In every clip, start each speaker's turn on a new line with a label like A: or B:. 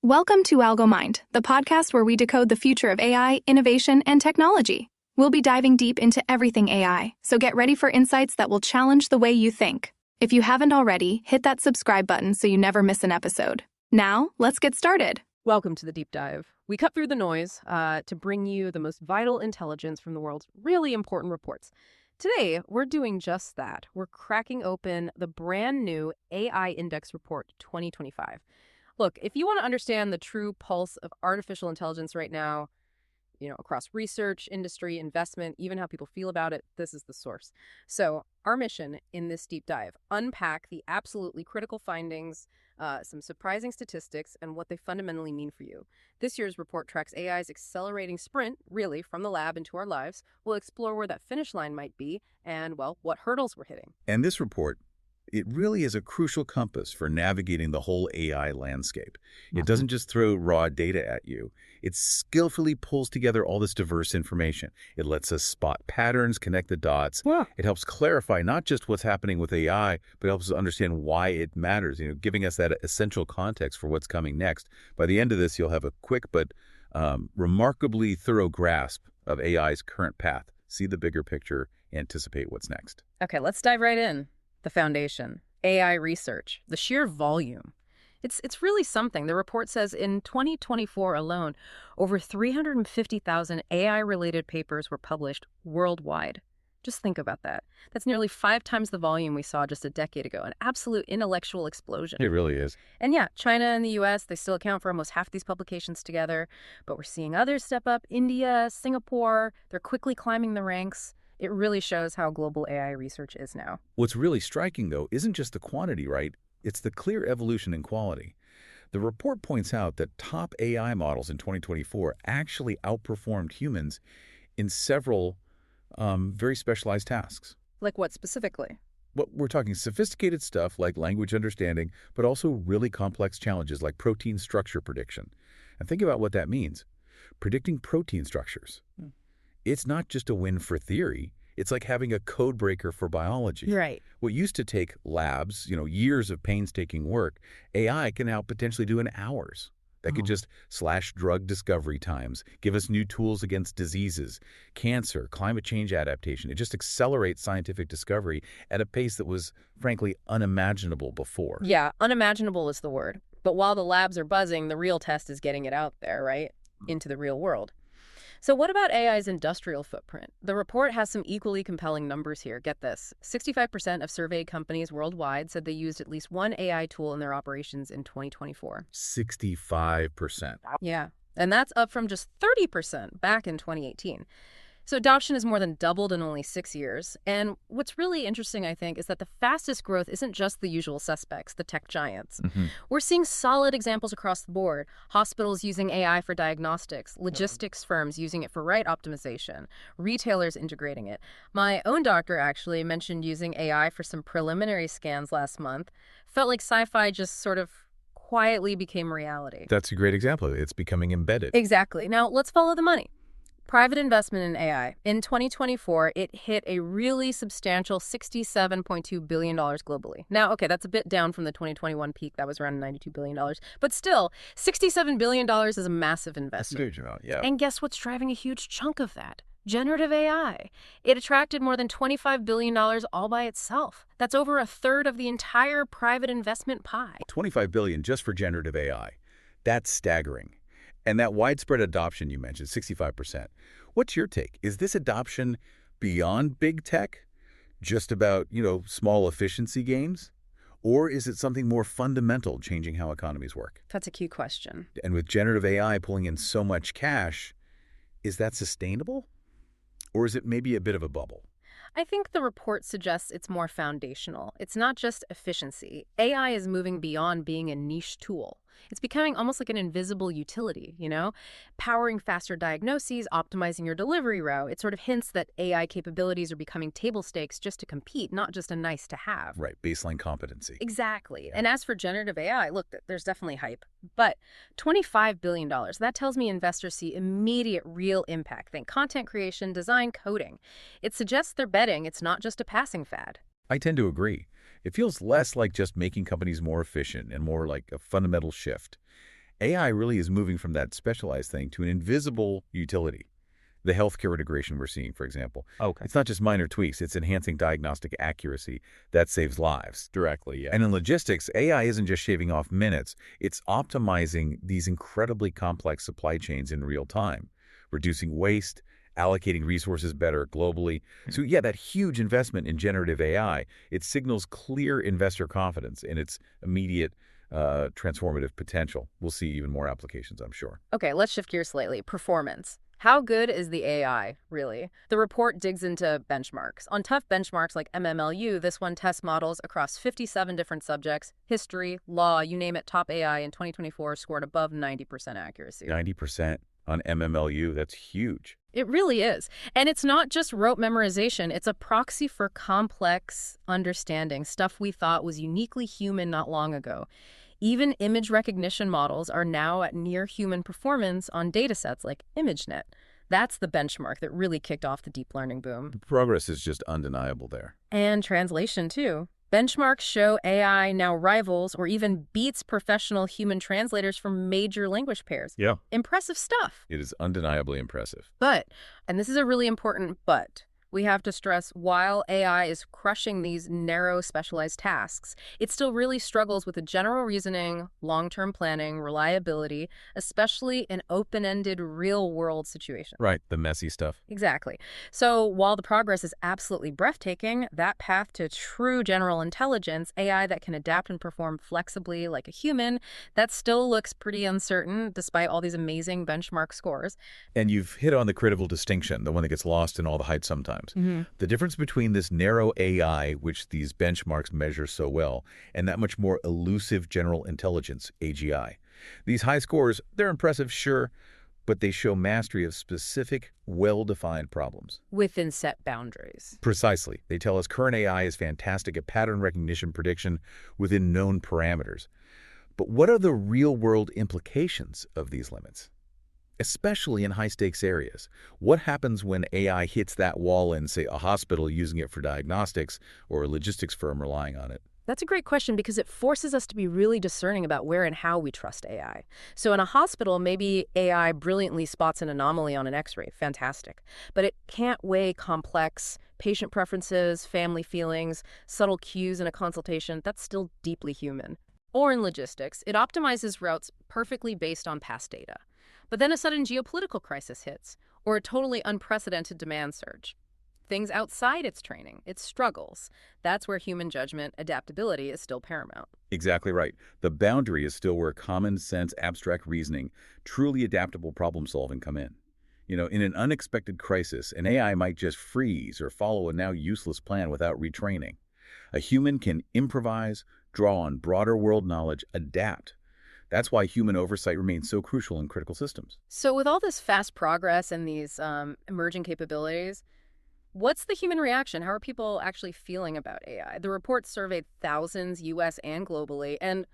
A: Welcome to AlgoMind, the podcast where we decode the future of AI, innovation, and technology. We'll be diving deep into everything AI, so get ready for insights that will challenge the way you think. If you haven't already, hit that subscribe button so you never miss an episode. Now, let's get started.
B: Welcome to the deep dive. We cut through the noise to bring you the most vital intelligence from the world's really important reports. Today, we're doing just that. We're cracking open the brand new AI Index Report 2025. Look, if you want to understand the true pulse of artificial intelligence right now, across research, industry, investment, even how people feel about it, this is the source. So our mission in this deep dive, unpack the absolutely critical findings, some surprising statistics, and what they fundamentally mean for you. This year's report tracks AI's accelerating sprint, really, from the lab into our lives. We'll explore where that finish line might be and, well, what hurdles we're hitting.
C: And this report, it really is a crucial compass for navigating the whole AI landscape. It doesn't just throw raw data at you. It skillfully pulls together all this diverse information. It lets us spot patterns, connect the dots.
B: Yeah.
C: It helps clarify not just what's happening with AI, but helps us understand why it matters, giving us that essential context for what's coming next. By the end of this, you'll have a quick but remarkably thorough grasp of AI's current path. See the bigger picture, anticipate what's next.
B: Okay, let's dive right in. The foundation, AI research, the sheer volume. It's really something. The report says in 2024 alone, over 350,000 AI-related papers were published worldwide. Just think about that. That's nearly 5 times the volume we saw just a decade ago, an absolute intellectual explosion.
C: It really is.
B: And yeah, China and the US, they still account for almost half these publications together, but we're seeing others step up. India, Singapore, they're quickly climbing the ranks. It really shows how global AI research is now.
C: What's really striking, though, isn't just the quantity, right? It's the clear evolution in quality. The report points out that top AI models in 2024 actually outperformed humans in several very specialized tasks.
B: Like what specifically?
C: Well, we're talking sophisticated stuff like language understanding, but also really complex challenges like protein structure prediction. And think about what that means. Predicting protein structures. It's not just a win for theory. It's like having a code breaker for biology.
B: Right.
C: What used to take labs, years of painstaking work, AI can now potentially do in hours. That could just slash drug discovery times, give us new tools against diseases, cancer, climate change adaptation. It just accelerates scientific discovery at a pace that was, frankly, unimaginable before.
B: Yeah, unimaginable is the word. But while the labs are buzzing, the real test is getting it out there, right? Into the real world. So what about AI's industrial footprint? The report has some equally compelling numbers here. Get this. 65% of surveyed companies worldwide said they used at least one AI tool in their operations in 2024.
C: 65%.
B: Yeah, and that's up from just 30% back in 2018. So adoption has more than doubled in only 6 years. And what's really interesting, I think, is that the fastest growth isn't just the usual suspects, the tech giants. We're seeing solid examples across the board. Hospitals using AI for diagnostics, logistics firms using it for route optimization, retailers integrating it. My own doctor actually mentioned using AI for some preliminary scans last month. Felt like sci-fi just sort of quietly became reality.
C: That's a great example. It's becoming embedded.
B: Exactly. Now, let's follow the money. Private investment in AI. In 2024, it hit a really substantial $67.2 billion globally. Now, okay, that's a bit down from the 2021 peak. That was around $92 billion. But still, $67 billion is a massive investment.
C: That's a huge amount, yeah.
B: And guess what's driving a huge chunk of that? Generative AI. It attracted more than $25 billion all by itself. That's over a third of the entire private investment pie.
C: $25 billion just for generative AI. That's staggering. And that widespread adoption you mentioned, 65%. What's your take? Is this adoption beyond big tech? Just about, small efficiency gains? Or is it something more fundamental, changing how economies work?
B: That's a key question.
C: And with generative AI pulling in so much cash, is that sustainable? Or is it maybe a bit of a bubble?
B: I think the report suggests it's more foundational. It's not just efficiency. AI is moving beyond being a niche tool. It's becoming almost like an invisible utility, powering faster diagnoses, optimizing your delivery route. It sort of hints that AI capabilities are becoming table stakes just to compete, not just a nice to have.
C: Right, baseline competency.
B: Exactly. Yeah. And as for generative AI, look, there's definitely hype. But $25 billion, that tells me investors see immediate real impact. Think content creation, design, coding. It suggests they're betting it's not just a passing fad.
C: I tend to agree. It feels less like just making companies more efficient and more like a fundamental shift. AI really is moving from that specialized thing to an invisible utility. The healthcare integration we're seeing, for example.
D: Okay.
C: It's not just minor tweaks, it's enhancing diagnostic accuracy that saves lives.
D: Directly, yeah.
C: And in logistics, AI isn't just shaving off minutes, it's optimizing these incredibly complex supply chains in real time, reducing waste, allocating resources better globally. So yeah, that huge investment in generative AI, it signals clear investor confidence in its immediate transformative potential. We'll see even more applications, I'm sure.
B: Okay, let's shift gears slightly. Performance. How good is the AI, really? The report digs into benchmarks. On tough benchmarks like MMLU, this one tests models across 57 different subjects, history, law, you name it. Top AI in 2024 scored above 90% accuracy.
C: 90% on MMLU, that's huge.
B: It really is. And it's not just rote memorization. It's a proxy for complex understanding, stuff we thought was uniquely human not long ago. Even image recognition models are now at near-human performance on datasets like ImageNet. That's the benchmark that really kicked off the deep learning boom.
C: The progress is just undeniable there.
B: And translation, too. Benchmarks show AI now rivals or even beats professional human translators from major language pairs.
D: Yeah.
B: Impressive stuff.
C: It is undeniably impressive.
B: But, and this is a really important but, we have to stress while AI is crushing these narrow specialized tasks, it still really struggles with the general reasoning, long-term planning, reliability, especially in open-ended real-world situations.
C: Right, the messy stuff.
B: Exactly. So while the progress is absolutely breathtaking, that path to true general intelligence, AI that can adapt and perform flexibly like a human, that still looks pretty uncertain despite all these amazing benchmark scores.
C: And you've hit on the critical distinction, the one that gets lost in all the hype sometimes. The difference between this narrow AI, which these benchmarks measure so well, and that much more elusive general intelligence, AGI. These high scores, they're impressive, sure, but they show mastery of specific, well-defined problems.
B: Within set boundaries.
C: Precisely. They tell us current AI is fantastic at pattern recognition prediction within known parameters. But what are the real-world implications of these limits? Especially in high-stakes areas. What happens when AI hits that wall in, say, a hospital using it for diagnostics or a logistics firm relying on it?
B: That's a great question because it forces us to be really discerning about where and how we trust AI. So in a hospital, maybe AI brilliantly spots an anomaly on an X-ray. Fantastic. But it can't weigh complex patient preferences, family feelings, subtle cues in a consultation. That's still deeply human. Or in logistics, it optimizes routes perfectly based on past data. But then a sudden geopolitical crisis hits, or a totally unprecedented demand surge. Things outside its training, its struggles. That's where human judgment, adaptability is still paramount.
C: Exactly right. The boundary is still where common sense, abstract reasoning, truly adaptable problem solving come in. You know, in an unexpected crisis, an AI might just freeze or follow a now useless plan without retraining. A human can improvise, draw on broader world knowledge, adapt. That's why human oversight remains so crucial in critical systems.
B: So with all this fast progress and these emerging capabilities, what's the human reaction? How are people actually feeling about AI? The report surveyed thousands, U.S. and globally, and,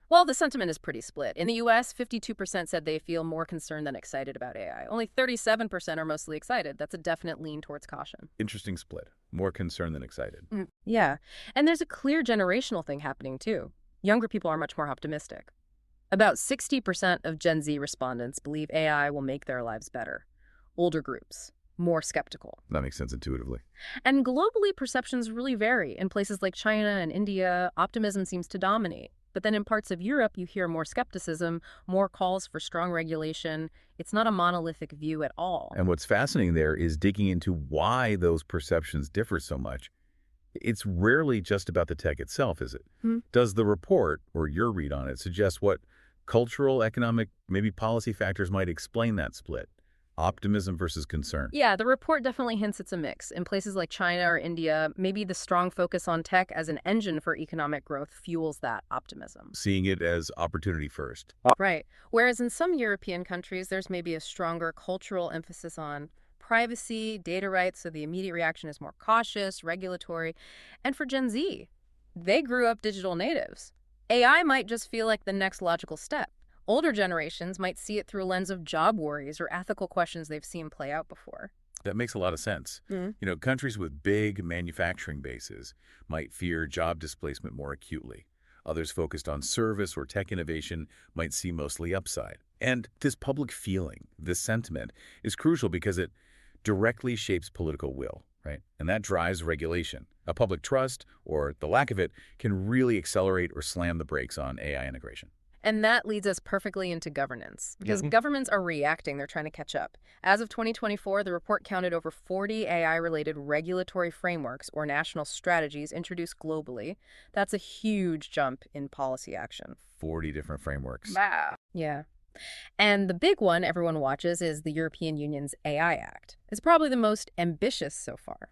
B: well, the sentiment is pretty split. In the U.S., 52% said they feel more concerned than excited about AI. Only 37% are mostly excited. That's a definite lean towards caution.
C: Interesting split. More concerned than excited.
B: Yeah. And there's a clear generational thing happening, too. Younger people are much more optimistic. About 60% of Gen Z respondents believe AI will make their lives better. Older groups, more skeptical.
C: That makes sense intuitively.
B: And globally, perceptions really vary. In places like China and India, optimism seems to dominate. But then in parts of Europe, you hear more skepticism, more calls for strong regulation. It's not a monolithic view at all.
C: And what's fascinating there is digging into why those perceptions differ so much. It's rarely just about the tech itself, is it? Does the report, or your read on it, suggest what cultural, economic, maybe policy factors might explain that split? Optimism versus concern.
B: Yeah, the report definitely hints it's a mix. In places like China or India, maybe the strong focus on tech as an engine for economic growth fuels that optimism.
C: Seeing it as opportunity first.
B: Right. Whereas in some European countries, there's maybe a stronger cultural emphasis on privacy, data rights, so the immediate reaction is more cautious, regulatory. And for Gen Z, they grew up digital natives. AI might just feel like the next logical step. Older generations might see it through a lens of job worries or ethical questions they've seen play out before.
C: That makes a lot of sense. You know, countries with big manufacturing bases might fear job displacement more acutely. Others focused on service or tech innovation might see mostly upside. And this public feeling, this sentiment, is crucial because it directly shapes political will, right? And that drives regulation. A public trust, or the lack of it, can really accelerate or slam the brakes on AI integration.
B: And that leads us perfectly into governance, because governments are reacting. They're trying to catch up. As of 2024, the report counted over 40 AI-related regulatory frameworks or national strategies introduced globally. That's a huge jump in policy action.
C: 40 different frameworks.
B: Wow. Yeah. And the big one everyone watches is the European Union's AI Act. It's probably the most ambitious so far.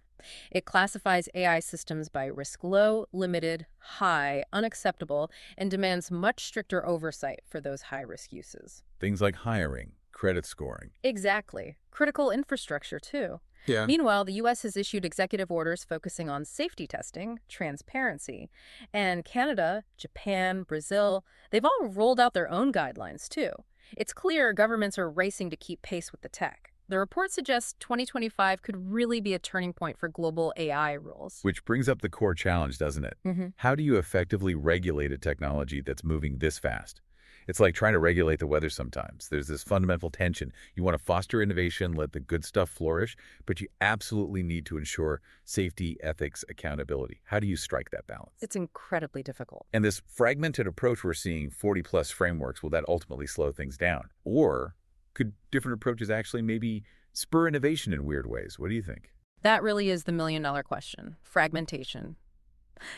B: It classifies AI systems by risk low, limited, high, unacceptable, and demands much stricter oversight for those high-risk uses.
C: Things like hiring, credit scoring.
B: Exactly. Critical infrastructure, too.
C: Yeah.
B: Meanwhile, the U.S. has issued executive orders focusing on safety testing, transparency. And Canada, Japan, Brazil, they've all rolled out their own guidelines, too. It's clear governments are racing to keep pace with the tech. The report suggests 2025 could really be a turning point for global AI rules.
C: Which brings up the core challenge, doesn't it? How do you effectively regulate a technology that's moving this fast? It's like trying to regulate the weather sometimes. There's this fundamental tension. You want to foster innovation, let the good stuff flourish, but you absolutely need to ensure safety, ethics, accountability. How do you strike that balance?
B: It's incredibly difficult.
C: And this fragmented approach we're seeing, 40-plus frameworks, will that ultimately slow things down? Or could different approaches actually maybe spur innovation in weird ways? What do you think?
B: That really is the million-dollar question. Fragmentation.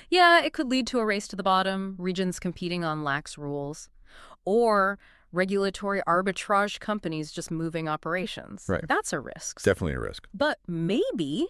B: Yeah, it could lead to a race to the bottom, regions competing on lax rules, or regulatory arbitrage companies just moving operations.
C: Right.
B: That's a risk.
C: Definitely a risk.
B: But maybe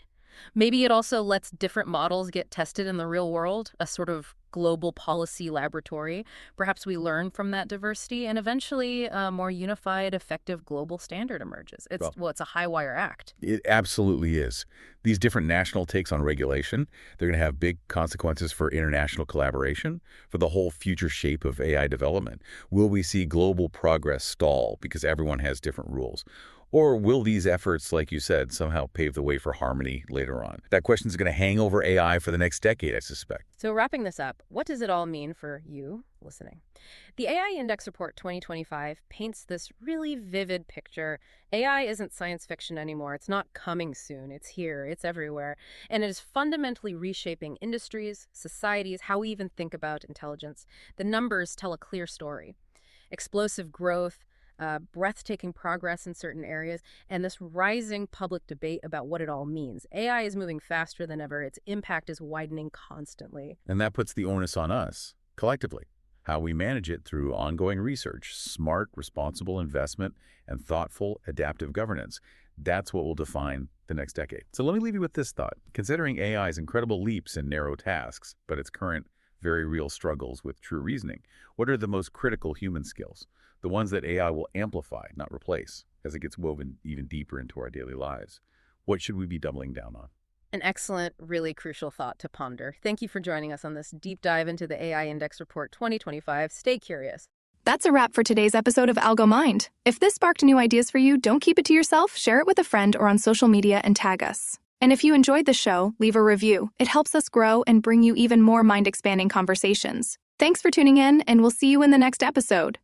B: it also lets different models get tested in the real world, a sort of global policy laboratory. Perhaps we learn from that diversity, and eventually a more unified, effective global standard emerges. It's a high-wire act.
C: It absolutely is. These different national takes on regulation, they're going to have big consequences for international collaboration, for the whole future shape of AI development. Will we see global progress stall because everyone has different rules? Or will these efforts, like you said, somehow pave the way for harmony later on? That question is going to hang over AI for the next decade, I suspect.
B: So wrapping this up, what does it all mean for you listening? The AI Index Report 2025 paints this really vivid picture. AI isn't science fiction anymore. It's not coming soon. It's here. It's everywhere. And it is fundamentally reshaping industries, societies, how we even think about intelligence. The numbers tell a clear story. Explosive growth, breathtaking progress in certain areas, and this rising public debate about what it all means. AI is moving faster than ever. Its impact is widening constantly.
C: And that puts the onus on us, collectively. How we manage it through ongoing research, smart, responsible investment, and thoughtful, adaptive governance. That's what will define the next decade. So let me leave you with this thought. Considering AI's incredible leaps in narrow tasks, but its current very real struggles with true reasoning, what are the most critical human skills? The ones that AI will amplify, not replace, as it gets woven even deeper into our daily lives. What should we be doubling down on?
B: An excellent, really crucial thought to ponder. Thank you for joining us on this deep dive into the AI Index Report 2025. Stay curious.
A: That's a wrap for today's episode of Algo Mind. If this sparked new ideas for you, don't keep it to yourself. Share it with a friend or on social media and tag us. And if you enjoyed the show, leave a review. It helps us grow and bring you even more mind-expanding conversations. Thanks for tuning in, and we'll see you in the next episode.